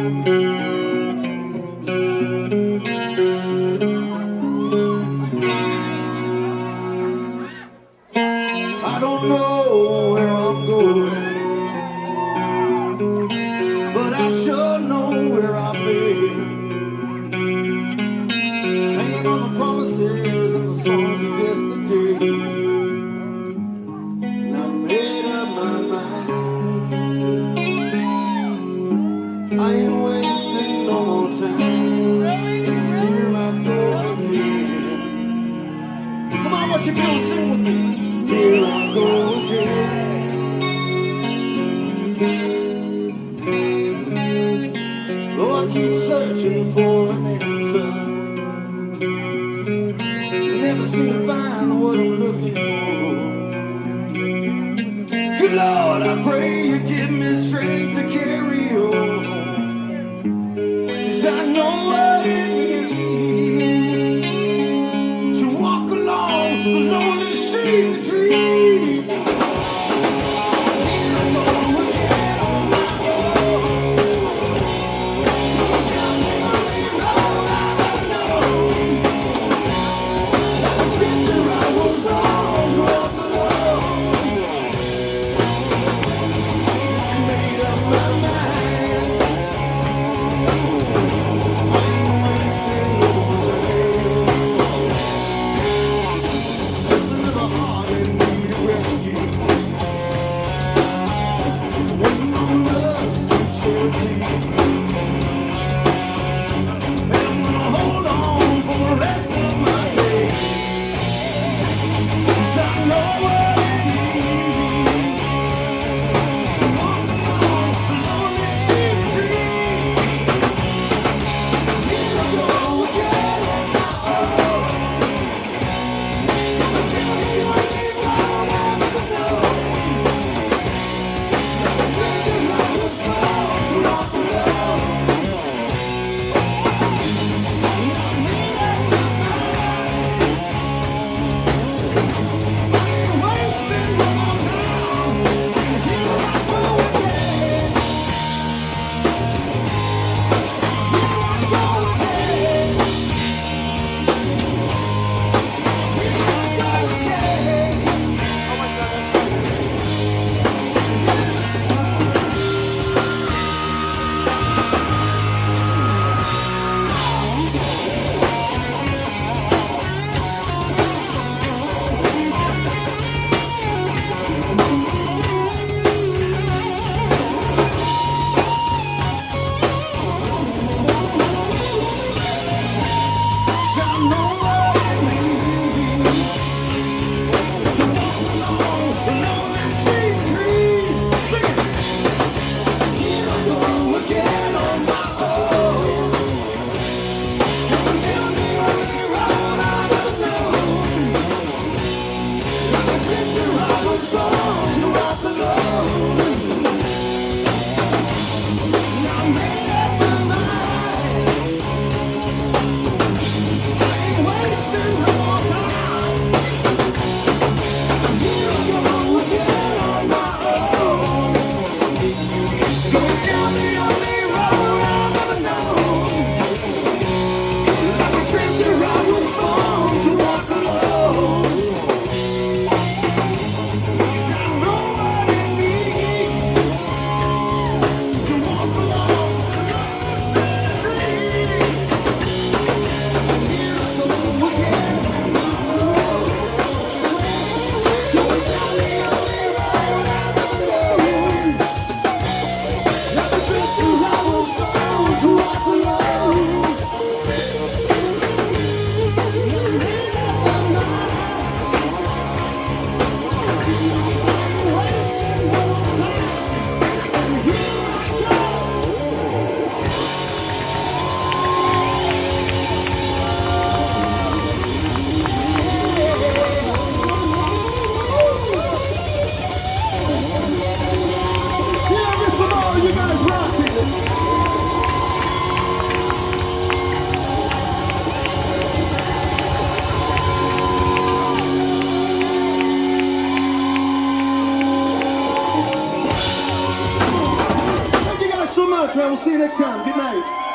I don't know where I'm going, but I sure know where I've been. Hanging on the promises and the songs of yesterday. And I made up my mind. I ain't wasting no more time. Here I go again. Come on, what you gonna sing with me? Here I go again. Oh, I keep searching for an answer. Never seem to find what I'm looking for. Good Lord, I pray you give me strength to carry on. 'Cause I know what it means to walk along the lonely street of dreams. next time. Good night.